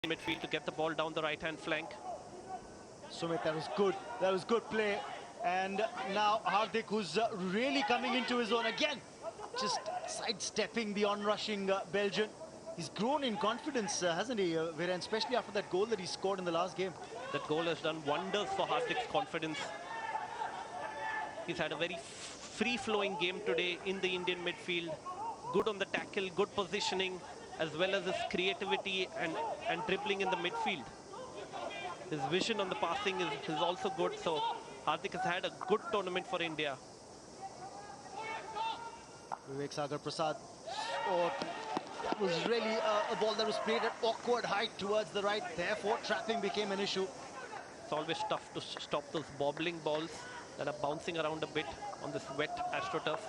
midfield to get the ball down the right-hand flank. Sumit, that was good. That was good play. And now Hardik, who's really coming into his own again, just sidestepping the onrushing Belgian. He's grown in confidence, hasn't he, Viren? Especially after that goal that he scored in the last game. That goal has done wonders for Hardik's confidence. He's had a very free-flowing game today in the Indian midfield. Good on the tackle, good positioning, as well as his creativity and dribbling in the midfield. His vision on the passing is also good. So Hardik has had a good tournament for India. Vivek Sagar Prasad. Oh, that was really a ball that was played at awkward height towards the right. Therefore, trapping became an issue. It's always tough to stop those bobbling balls that are bouncing around a bit on this wet AstroTurf.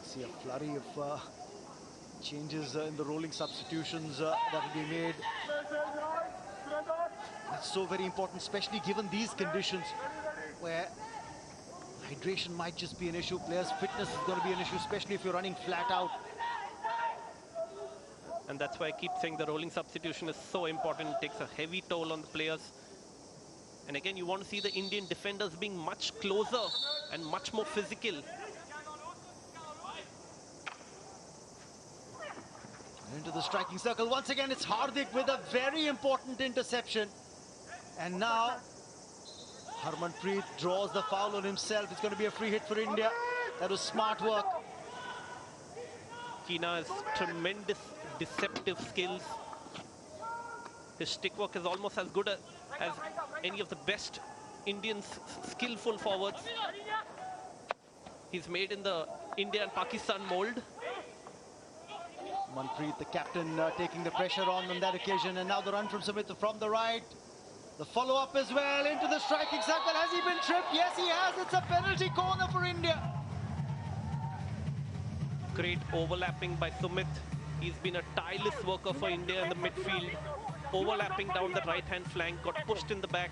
See a flurry of changes in the rolling substitutions that will be made. That's so very important, especially given these conditions where hydration might just be an issue. Players' fitness is going to be an issue, especially if you're running flat out. And that's why I keep saying the rolling substitution is so important. It takes a heavy toll on the players. And again, you want to see the Indian defenders being much closer and much more physical. Into the striking circle. Once again, it's Hardik with a very important interception. And now Harmanpreet draws the foul on himself. It's going to be a free hit for India. That was smart work. Keena has tremendous deceptive skills. His stick work is almost as good as any of the best Indian skillful forwards. He's made in the India and Pakistan mold. Manpreet, the captain, taking the pressure on that occasion. And now the run from Sumit from the right. The follow-up as well into the striking circle. Has he been tripped? Yes, he has. It's a penalty corner for India. Great overlapping by Sumit. He's been a tireless worker for India in the midfield. Overlapping down the right-hand flank. Got pushed in the back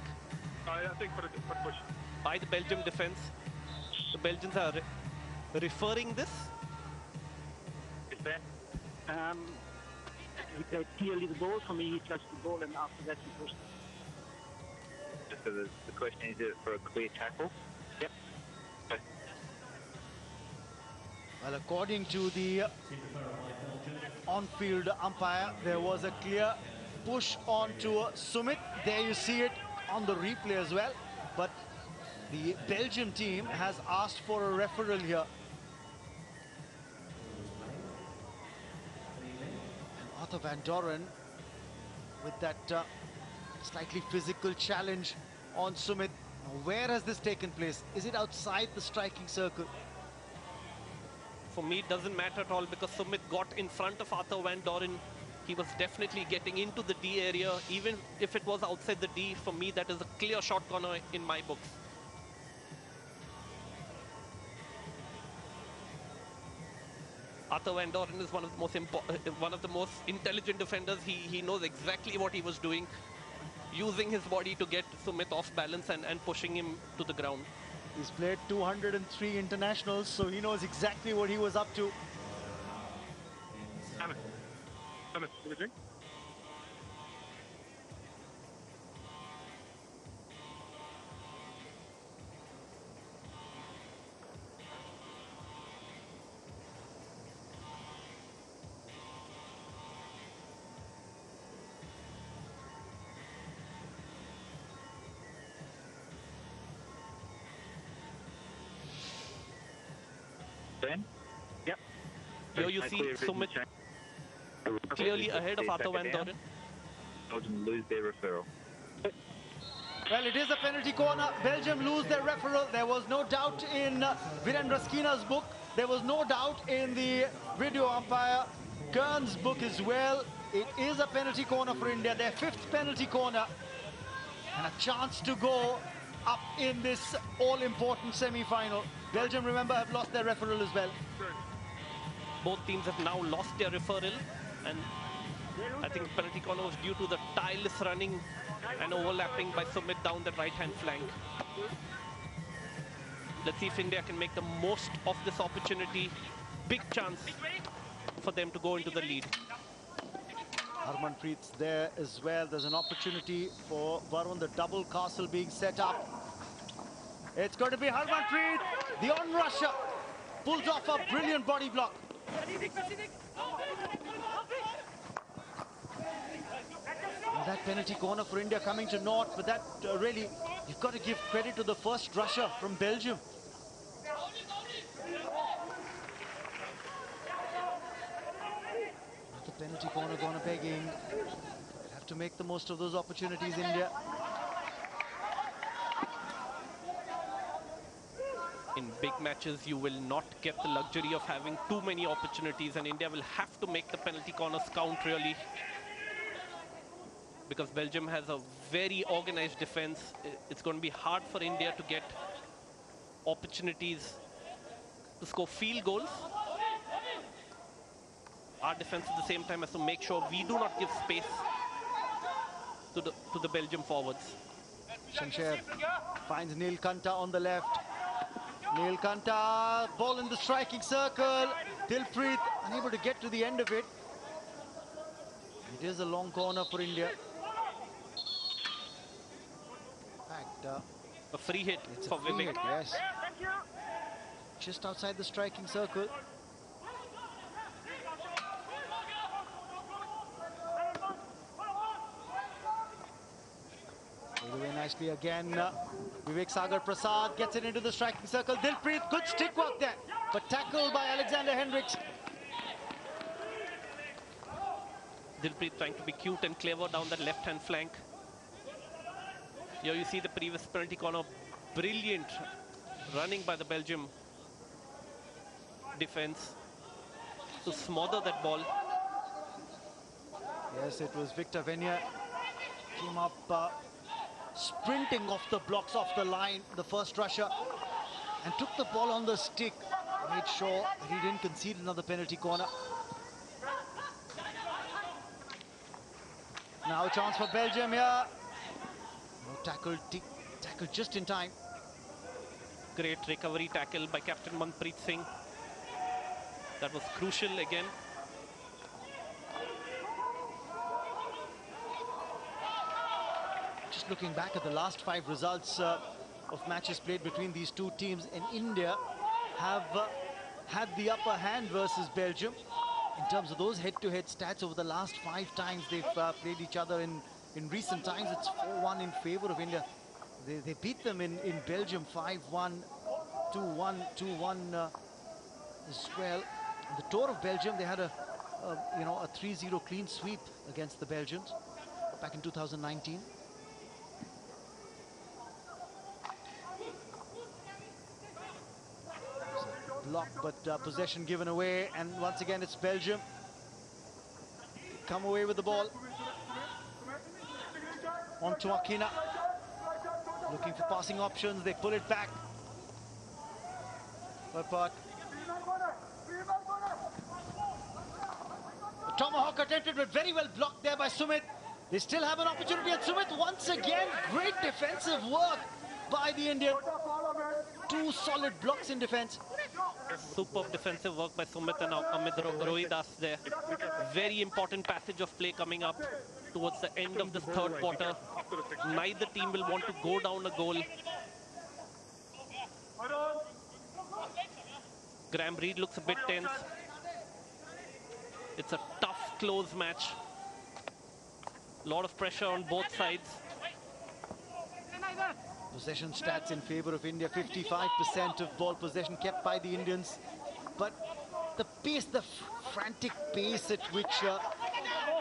by the Belgium defense. The Belgians are referring this. He played clearly the ball. For me, he touched the ball, and after that he pushed. So the question is it for a clear tackle? Yep. Okay. Well, according to the on-field umpire, there was a clear push onto Sumit. There you see it on the replay as well. But the Belgium team has asked for a referral here. Arthur Van Doren with that slightly physical challenge on Sumit. Now, where has this taken place? Is it outside the striking circle? For me, it doesn't matter at all because Sumit got in front of Arthur Van Doren. He was definitely getting into the D area. Even if it was outside the D, for me, that is a clear shot corner in my books. Arthur Van Doren is one of the most intelligent defenders. He knows exactly what he was doing, using his body to get Sumit off balance and pushing him to the ground. He's played 203 internationals, so he knows exactly what he was up to. Thomas, you a drink? Ben? Yep. Here you see Sumit clearly ahead of Arthur Van Doren. Belgium lose their referral. Well, it is a penalty corner. Belgium lose their referral. There was no doubt in Virendra Skeena's book. There was no doubt in the video umpire Kern's book as well. It is a penalty corner for India. Their fifth penalty corner. And a chance to go up in this all-important semi-final. Belgium, remember, have lost their referral as well. Both teams have now lost their referral, and I think penalty corner was due to the tireless running and overlapping by Sumit down the right-hand flank. Let's see if India can make the most of this opportunity. Big chance for them to go into the lead. Harmanpreet's there as well. There's an opportunity for Varun, the double castle being set up. It's going to be Harmanpreet, the on-rusher, pulls off a brilliant body block. And that penalty corner for India coming to naught, but that really, you've got to give credit to the first rusher from Belgium. The penalty corner going begging. Have to make the most of those opportunities, India. In big matches, you will not get the luxury of having too many opportunities, and India will have to make the penalty corners count really. Because Belgium has a very organized defense. It's going to be hard for India to get opportunities to score field goals. Our defense at the same time has to make sure we do not give space to the Belgium forwards. Shamsher finds Neelkanta on the left. Neelkanta, ball in the striking circle. Dilpreet unable to get to the end of it. It is a long corner for India. In fact, A free hit it's for a free Vivek. hit, yes. Just outside the striking circle. Played away nicely again. Vivek Sagar Prasad gets it into the striking circle. Dilpreet, good stick work there, but tackled by Alexander Hendricks. Dilpreet trying to be cute and clever down that left-hand flank. Here you see the previous penalty corner. Brilliant running by the Belgium defense to smother that ball. Yes, it was Victor Venier. Came up sprinting off the blocks, off the line, the first rusher, and took the ball on the stick. Made sure that he didn't concede another penalty corner. Now a chance for Belgium here. No tackle just in time. Great recovery tackle by Captain Manpreet Singh. That was crucial again. Just looking back at the last 5 results of matches played between these two teams, and India have had the upper hand versus Belgium. In terms of those head-to-head stats over the last 5 times they've played each other in recent times, it's 4-1 in favor of India. They beat them in Belgium 5-1, 2-1, 2-1 as well. The tour of Belgium, they had a 3-0 clean sweep against the Belgians back in 2019. Block, but possession given away, and once again it's Belgium. Come away with the ball. On to Akina. Looking for passing options, they pull it back. But Tomahawk attempted, but very well blocked there by Sumit. They still have an opportunity, and Sumit once again, great defensive work by the Indian. 2 solid blocks in defense. Superb defensive work by Sumit and Amit Rohidas there. Very important passage of play coming up towards the end of this third quarter. Neither team will want to go down a goal. Graham Reid looks a bit tense. It's a tough, close match. A lot of pressure on both sides. Possession stats in favor of India. 55% of ball possession kept by the Indians. But the pace, the frantic pace at which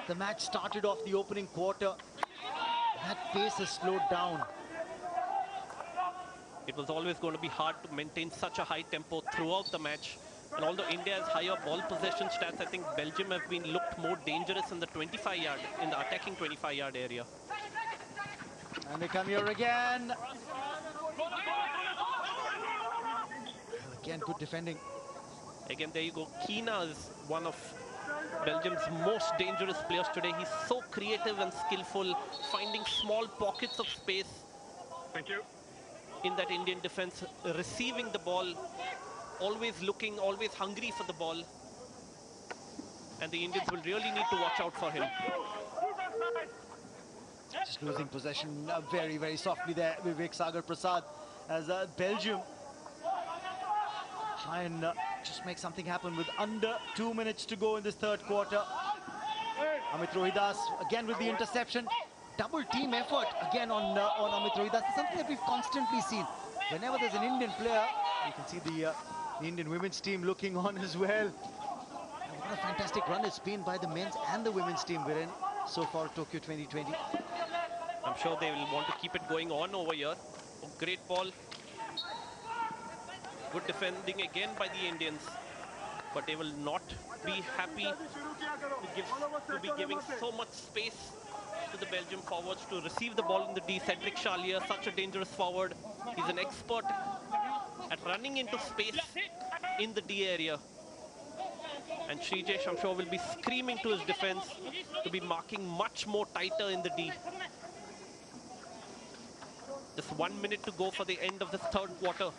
the match started off the opening quarter, that pace has slowed down. It was always going to be hard to maintain such a high tempo throughout the match. And although India has higher ball possession stats, I think Belgium have been looked more dangerous in the 25-yard, in the attacking 25-yard area. And they come here again. Again, good defending. Again, there you go. Keena is one of Belgium's most dangerous players today. He's so creative and skillful, finding small pockets of space. Thank you. In that Indian defense, receiving the ball, always looking, always hungry for the ball. and the Indians will really need to watch out for him. Just losing possession very, very softly there, Vivek Sagar Prasad, as Belgium try and just make something happen with under 2 minutes to go in this third quarter. Amit Rohidas again with the interception. Double team effort again on Amit Rohidas. It's something that we've constantly seen. Whenever there's an Indian player, you can see the Indian women's team looking on as well. And what a fantastic run it's been by the men's and the women's team, Viren, so far Tokyo 2020. I'm sure they will want to keep it going on over here. Oh, great ball. Good defending again by the Indians. But they will not be happy to be giving so much space to the Belgium forwards to receive the ball in the D. Cedric Charlier, such a dangerous forward. He's an expert at running into space in the D area. And Srijesh, I'm sure, will be screaming to his defense to be marking much more tighter in the D. Just 1 minute to go for the end of this third quarter.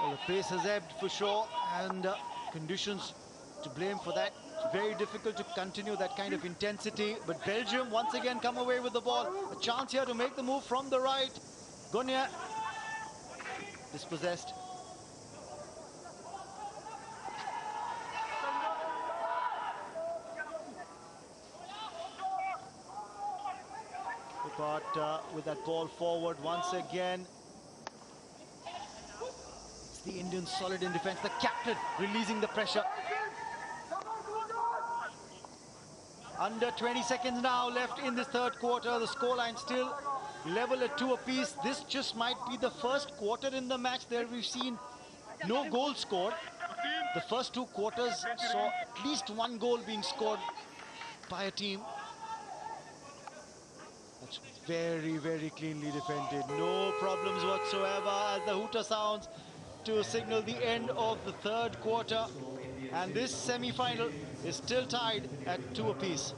Well, the pace has ebbed for sure, and conditions to blame for that. It's very difficult to continue that kind of intensity, but Belgium once again come away with the ball. A chance here to make the move from the right. Gonia dispossessed. But with that ball forward once again. It's the Indians solid in defense. The captain releasing the pressure. Under 20 seconds now left in this third quarter. The scoreline still level at 2 apiece. This just might be the first quarter in the match there we've seen no goal scored. The first 2 quarters saw at least 1 goal being scored by a team. That's very, very cleanly defended. No problems whatsoever as the hooter sounds to signal the end of the third quarter. And this semi-final is still tied at 2 apiece.